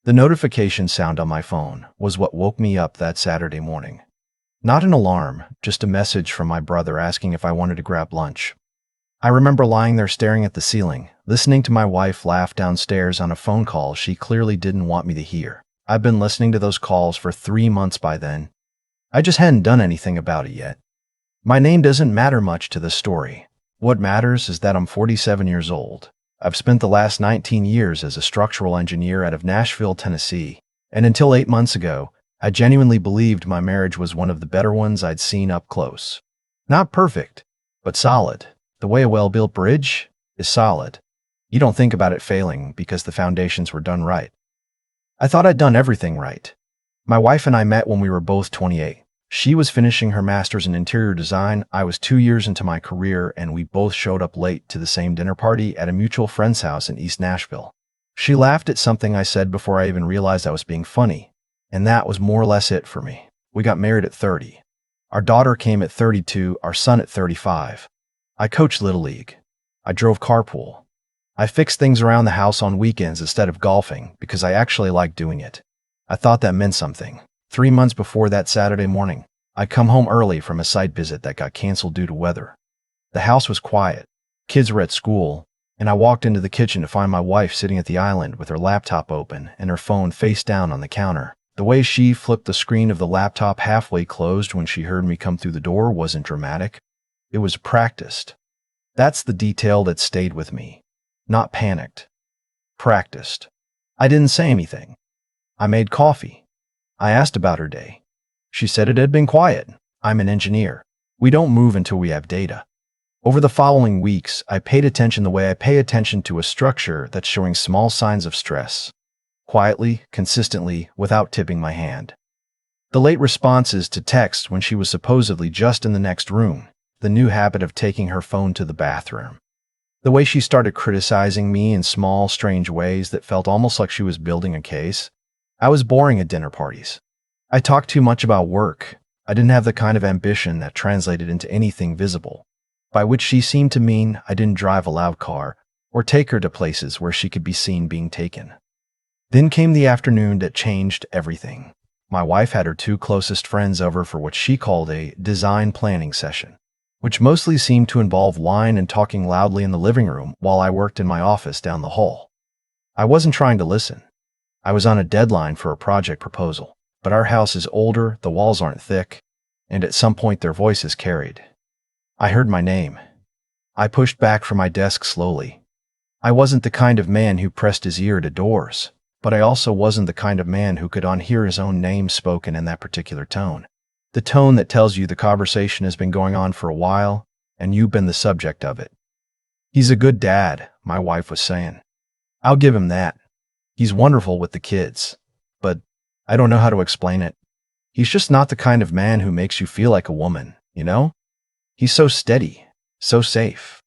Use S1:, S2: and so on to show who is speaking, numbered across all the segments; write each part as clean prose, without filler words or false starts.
S1: The notification sound on my phone was what woke me up that Saturday morning. Not an alarm, just a message from my brother asking if I wanted to grab lunch. I remember lying there staring at the ceiling, listening to my wife laugh downstairs on a phone call she clearly didn't want me to hear. I've been listening to those calls for 3 months by then. I just hadn't done anything about it yet. My name doesn't matter much to the story. What matters is that I'm 47 years old. I've spent the last 19 years as a structural engineer out of Nashville, Tennessee, and until 8 months ago, I genuinely believed my marriage was one of the better ones I'd seen up close. Not perfect, but solid. The way a well-built bridge is solid. You don't think about it failing because the foundations were done right. I thought I'd done everything right. My wife and I met when we were both 28. She was finishing her master's in interior design, I was 2 years into my career, and we both showed up late to the same dinner party at a mutual friend's house in East Nashville. She laughed at something I said before I even realized I was being funny, and that was more or less it for me. We got married at 30. Our daughter came at 32, our son at 35. I coached Little League. I drove carpool. I fixed things around the house on weekends instead of golfing because I actually liked doing it. I thought that meant something. 3 months before that Saturday morning, I come home early from a site visit that got canceled due to weather. The house was quiet, kids were at school, and I walked into the kitchen to find my wife sitting at the island with her laptop open and her phone face down on the counter. The way she flipped the screen of the laptop halfway closed when she heard me come through the door wasn't dramatic. It was practiced. That's the detail that stayed with me. Not panicked. Practiced. I didn't say anything. I made coffee. I asked about her day. She said it had been quiet. I'm an engineer. We don't move until we have data. Over the following weeks, I paid attention the way I pay attention to a structure that's showing small signs of stress. Quietly, consistently, without tipping my hand. The late responses to texts when she was supposedly just in the next room. The new habit of taking her phone to the bathroom. The way she started criticizing me in small, strange ways that felt almost like she was building a case. I was boring at dinner parties. I talked too much about work. I didn't have the kind of ambition that translated into anything visible, by which she seemed to mean I didn't drive a loud car or take her to places where she could be seen being taken. Then came the afternoon that changed everything. My wife had her 2 closest friends over for what she called a design planning session, which mostly seemed to involve wine and talking loudly in the living room while I worked in my office down the hall. I wasn't trying to listen. I was on a deadline for a project proposal, but our house is older, the walls aren't thick, and at some point their voices carried. I heard my name. I pushed back from my desk slowly. I wasn't the kind of man who pressed his ear to doors, but I also wasn't the kind of man who could unhear his own name spoken in that particular tone. The tone that tells you the conversation has been going on for a while, and you've been the subject of it. He's a good dad, my wife was saying. I'll give him that. He's wonderful with the kids, but I don't know how to explain it. He's just not the kind of man who makes you feel like a woman, you know? He's so steady, so safe.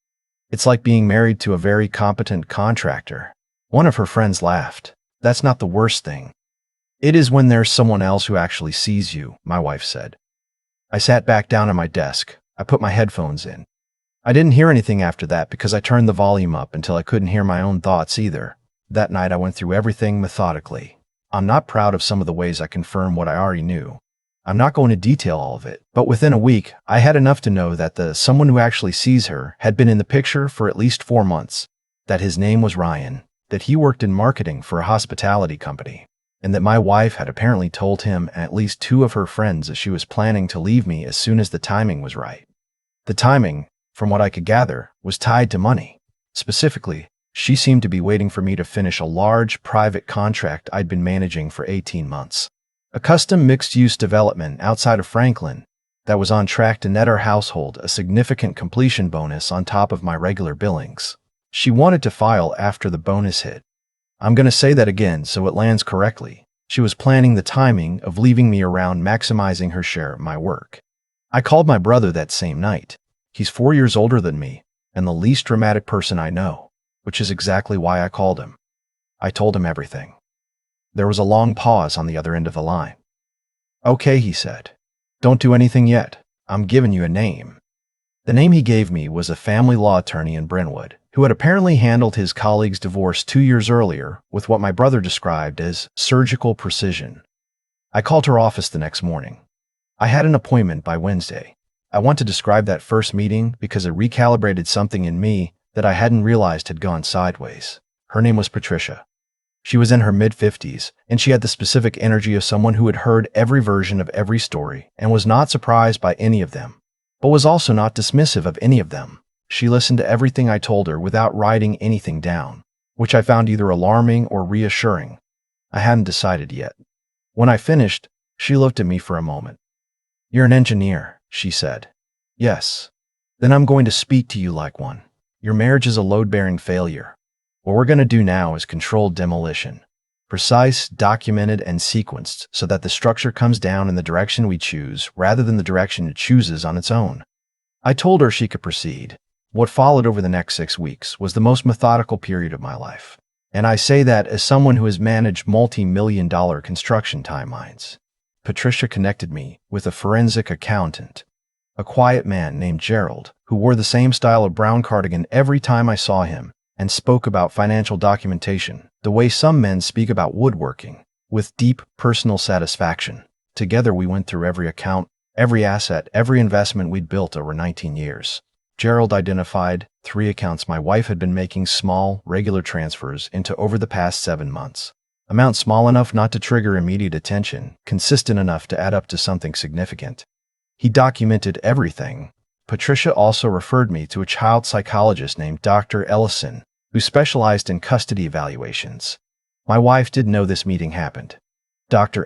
S1: It's like being married to a very competent contractor. One of her friends laughed. That's not the worst thing. It is when there's someone else who actually sees you, my wife said. I sat back down at my desk. I put my headphones in. I didn't hear anything after that because I turned the volume up until I couldn't hear my own thoughts either. That night I went through everything methodically. I'm not proud of some of the ways I confirm what I already knew. I'm not going to detail all of it, but within a week, I had enough to know that the someone who actually sees her had been in the picture for at least 4 months, that his name was Ryan, that he worked in marketing for a hospitality company, and that my wife had apparently told him and at least 2 of her friends that she was planning to leave me as soon as the timing was right. The timing, from what I could gather, was tied to money. Specifically, she seemed to be waiting for me to finish a large private contract I'd been managing for 18 months. A custom mixed-use development outside of Franklin that was on track to net our household a significant completion bonus on top of my regular billings. She wanted to file after the bonus hit. I'm going to say that again so it lands correctly. She was planning the timing of leaving me around maximizing her share of my work. I called my brother that same night. He's 4 years older than me and the least dramatic person I know, which is exactly why I called him. I told him everything. There was a long pause on the other end of the line. Okay, he said. Don't do anything yet. I'm giving you a name. The name he gave me was a family law attorney in Brentwood, who had apparently handled his colleague's divorce 2 years earlier with what my brother described as surgical precision. I called her office the next morning. I had an appointment by Wednesday. I want to describe that first meeting because it recalibrated something in me that I hadn't realized had gone sideways. Her name was Patricia. She was in her mid-50s, and she had the specific energy of someone who had heard every version of every story and was not surprised by any of them, but was also not dismissive of any of them. She listened to everything I told her without writing anything down, which I found either alarming or reassuring. I hadn't decided yet. When I finished, she looked at me for a moment. "You're an engineer," she said. "Yes. Then I'm going to speak to you like one. Your marriage is a load-bearing failure. What we're going to do now is controlled demolition. Precise, documented, and sequenced so that the structure comes down in the direction we choose rather than the direction it chooses on its own." I told her she could proceed. What followed over the next 6 weeks was the most methodical period of my life. And I say that as someone who has managed multi-million-dollar construction timelines. Patricia connected me with a forensic accountant, a quiet man named Gerald, who wore the same style of brown cardigan every time I saw him and spoke about financial documentation, the way some men speak about woodworking, with deep personal satisfaction. Together we went through every account, every asset, every investment we'd built over 19 years. Gerald identified 3 accounts my wife had been making small, regular transfers into over the past 7 months. Amounts small enough not to trigger immediate attention, consistent enough to add up to something significant. He documented everything. Patricia also referred me to a child psychologist named Dr. Ellison, who specialized in custody evaluations. My wife didn't know this meeting happened. Dr.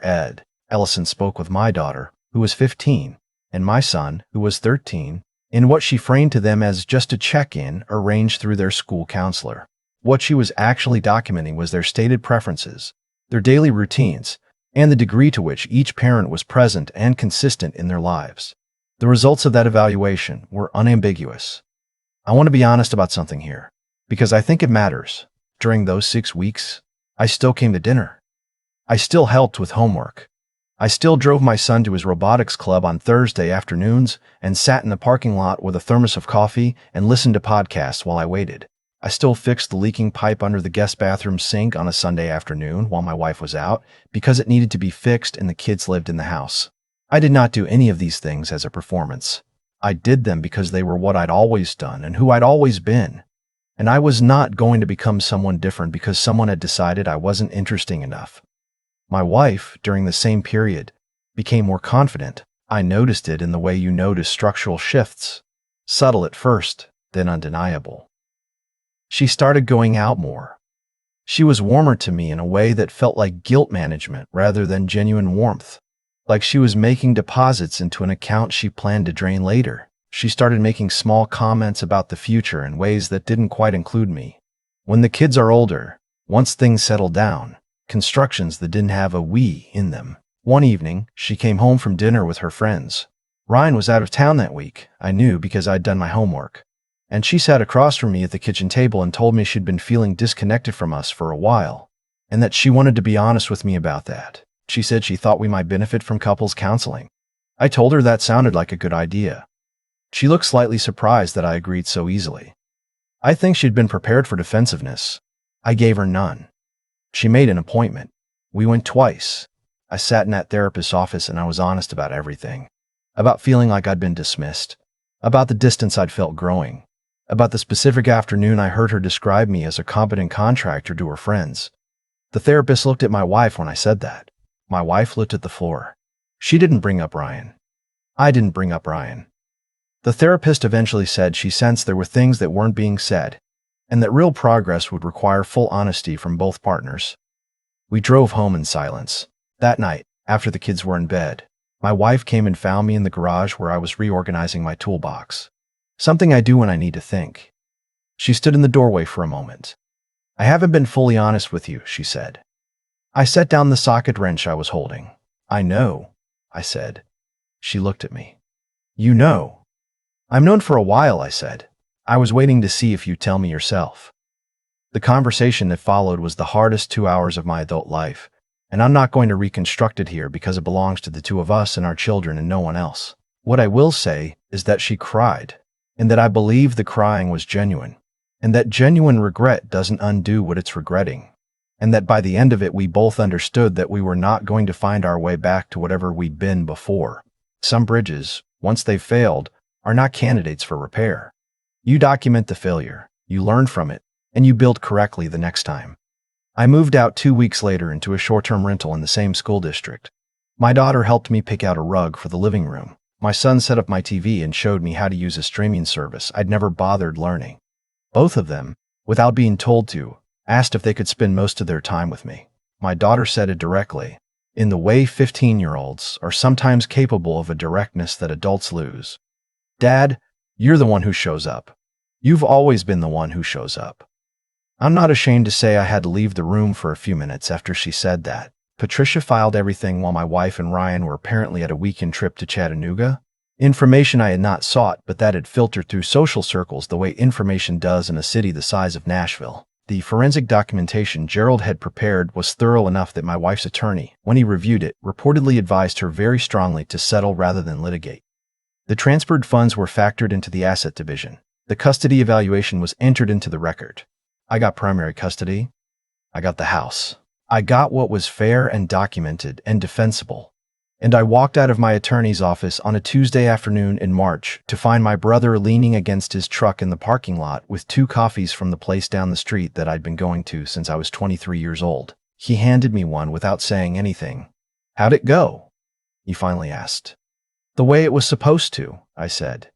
S1: Ellison spoke with my daughter, who was 15, and my son, who was 13, in what she framed to them as just a check-in arranged through their school counselor. What she was actually documenting was their stated preferences, their daily routines, and the degree to which each parent was present and consistent in their lives. The results of that evaluation were unambiguous. I want to be honest about something here, because I think it matters. During those 6 weeks, I still came to dinner. I still helped with homework. I still drove my son to his robotics club on Thursday afternoons and sat in the parking lot with a thermos of coffee and listened to podcasts while I waited. I still fixed the leaking pipe under the guest bathroom sink on a Sunday afternoon while my wife was out because it needed to be fixed and the kids lived in the house. I did not do any of these things as a performance. I did them because they were what I'd always done and who I'd always been. And I was not going to become someone different because someone had decided I wasn't interesting enough. My wife, during the same period, became more confident. I noticed it in the way you notice structural shifts. Subtle at first, then undeniable. She started going out more. She was warmer to me in a way that felt like guilt management rather than genuine warmth. Like she was making deposits into an account she planned to drain later. She started making small comments about the future in ways that didn't quite include me. When the kids are older, once things settle down, constructions that didn't have a "we" in them. One evening, she came home from dinner with her friends. Ryan was out of town that week, I knew because I'd done my homework. And she sat across from me at the kitchen table and told me she'd been feeling disconnected from us for a while, and that she wanted to be honest with me about that. She said she thought we might benefit from couples counseling. I told her that sounded like a good idea. She looked slightly surprised that I agreed so easily. I think she'd been prepared for defensiveness. I gave her none. She made an appointment. We went twice. I sat in that therapist's office and I was honest about everything. About feeling like I'd been dismissed. About the distance I'd felt growing. About the specific afternoon I heard her describe me as a competent contractor to her friends. The therapist looked at my wife when I said that. My wife looked at the floor. She didn't bring up Ryan. I didn't bring up Ryan. The therapist eventually said she sensed there were things that weren't being said, and that real progress would require full honesty from both partners. We drove home in silence. That night, after the kids were in bed, my wife came and found me in the garage where I was reorganizing my toolbox. Something I do when I need to think. She stood in the doorway for a moment. "I haven't been fully honest with you," she said. I set down the socket wrench I was holding. "I know," I said. She looked at me. "You know?" "I've known for a while," I said. "I was waiting to see if you'd tell me yourself." The conversation that followed was the hardest 2 hours of my adult life, and I'm not going to reconstruct it here because it belongs to the two of us and our children and no one else. What I will say is that she cried, and that I believe the crying was genuine, and that genuine regret doesn't undo what it's regretting, and that by the end of it we both understood that we were not going to find our way back to whatever we'd been before. Some bridges, once they've failed, are not candidates for repair. You document the failure, you learn from it, and you build correctly the next time. I moved out 2 weeks later into a short-term rental in the same school district. My daughter helped me pick out a rug for the living room. My son set up my TV and showed me how to use a streaming service I'd never bothered learning. Both of them, without being told to, asked if they could spend most of their time with me. My daughter said it directly, in the way 15-year-olds are sometimes capable of a directness that adults lose. "Dad, you're the one who shows up. You've always been the one who shows up." I'm not ashamed to say I had to leave the room for a few minutes after she said that. Patricia filed everything while my wife and Ryan were apparently at a weekend trip to Chattanooga. Information I had not sought, but that had filtered through social circles the way information does in a city the size of Nashville. The forensic documentation Gerald had prepared was thorough enough that my wife's attorney, when he reviewed it, reportedly advised her very strongly to settle rather than litigate. The transferred funds were factored into the asset division. The custody evaluation was entered into the record. I got primary custody. I got the house. I got what was fair and documented and defensible. And I walked out of my attorney's office on a Tuesday afternoon in March to find my brother leaning against his truck in the parking lot with 2 coffees from the place down the street that I'd been going to since I was 23 years old. He handed me one without saying anything. "How'd it go?" he finally asked. "The way it was supposed to," I said.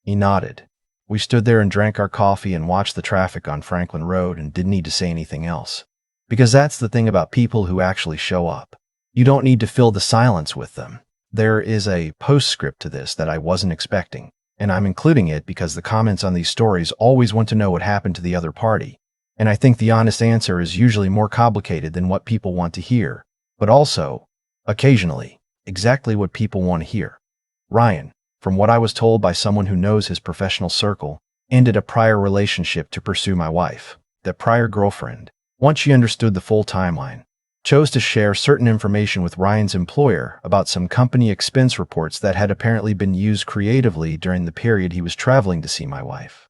S1: He nodded. We stood there and drank our coffee and watched the traffic on Franklin Road and didn't need to say anything else. Because that's the thing about people who actually show up. You don't need to fill the silence with them. There is a postscript to this that I wasn't expecting, and I'm including it because the comments on these stories always want to know what happened to the other party, and I think the honest answer is usually more complicated than what people want to hear, but also, occasionally, exactly what people want to hear. Ryan, from what I was told by someone who knows his professional circle, ended a prior relationship to pursue my wife. That prior girlfriend, once she understood the full timeline, chose to share certain information with Ryan's employer about some company expense reports that had apparently been used creatively during the period he was traveling to see my wife.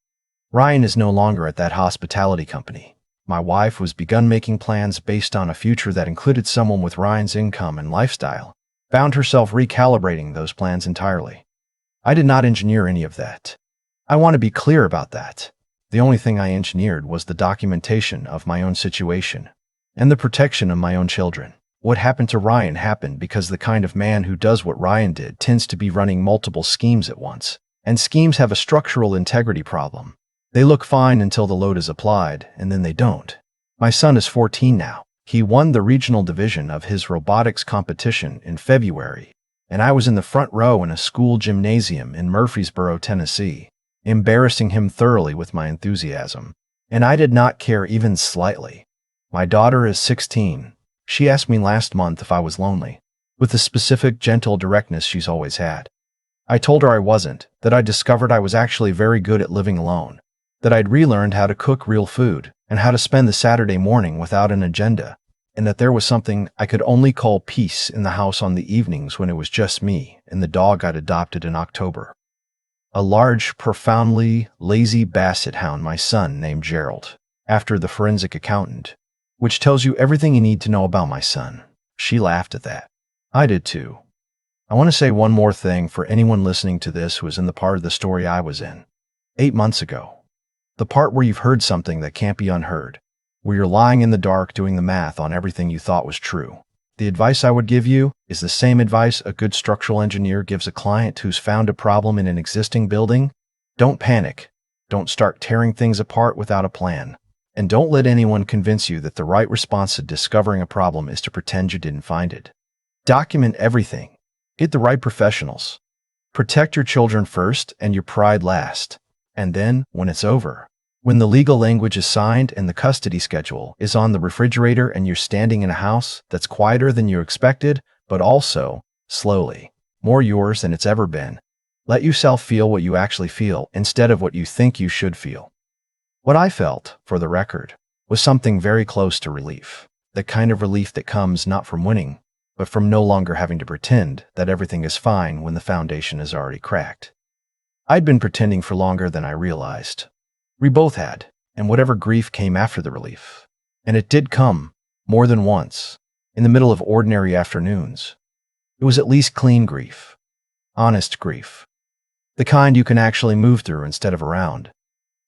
S1: Ryan is no longer at that hospitality company. My wife was begun making plans based on a future that included someone with Ryan's income and lifestyle, found herself recalibrating those plans entirely. I did not engineer any of that. I want to be clear about that. The only thing I engineered was the documentation of my own situation and the protection of my own children. What happened to Ryan happened because the kind of man who does what Ryan did tends to be running multiple schemes at once, and schemes have a structural integrity problem. They look fine until the load is applied, and then they don't. My son is 14 now. He won the regional division of his robotics competition in February, and I was in the front row in a school gymnasium in Murfreesboro, Tennessee, embarrassing him thoroughly with my enthusiasm, and I did not care even slightly. My daughter is 16. She asked me last month if I was lonely, with the specific, gentle directness she's always had. I told her I wasn't, that I discovered I was actually very good at living alone, that I'd relearned how to cook real food and how to spend the Saturday morning without an agenda, and that there was something I could only call peace in the house on the evenings when it was just me and the dog I'd adopted in October. A large, profoundly lazy basset hound my son named Gerald, after the forensic accountant, which tells you everything you need to know about my son. She laughed at that. I did too. I want to say one more thing for anyone listening to this who was in the part of the story I was in. 8 months ago. The part where you've heard something that can't be unheard, where you're lying in the dark doing the math on everything you thought was true. The advice I would give you is the same advice a good structural engineer gives a client who's found a problem in an existing building. Don't panic. Don't start tearing things apart without a plan. And don't let anyone convince you that the right response to discovering a problem is to pretend you didn't find it. Document everything. Get the right professionals. Protect your children first and your pride last. And then, when it's over, when the legal language is signed and the custody schedule is on the refrigerator and you're standing in a house that's quieter than you expected, but also, slowly, more yours than it's ever been, let yourself feel what you actually feel instead of what you think you should feel. What I felt, for the record, was something very close to relief. The kind of relief that comes not from winning, but from no longer having to pretend that everything is fine when the foundation is already cracked. I'd been pretending for longer than I realized. We both had, and whatever grief came after the relief. And it did come, more than once, in the middle of ordinary afternoons. It was at least clean grief. Honest grief. The kind you can actually move through instead of around.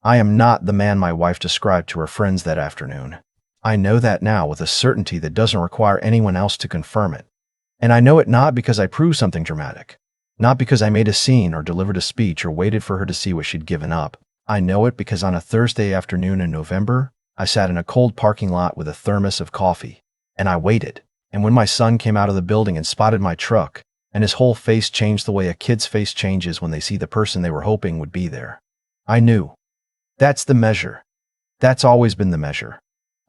S1: I am not the man my wife described to her friends that afternoon. I know that now with a certainty that doesn't require anyone else to confirm it. And I know it not because I proved something dramatic, not because I made a scene or delivered a speech or waited for her to see what she'd given up. I know it because on a Thursday afternoon in November, I sat in a cold parking lot with a thermos of coffee, and I waited. And when my son came out of the building and spotted my truck, and his whole face changed the way a kid's face changes when they see the person they were hoping would be there, I knew. That's the measure. That's always been the measure.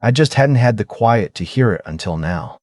S1: I just hadn't had the quiet to hear it until now.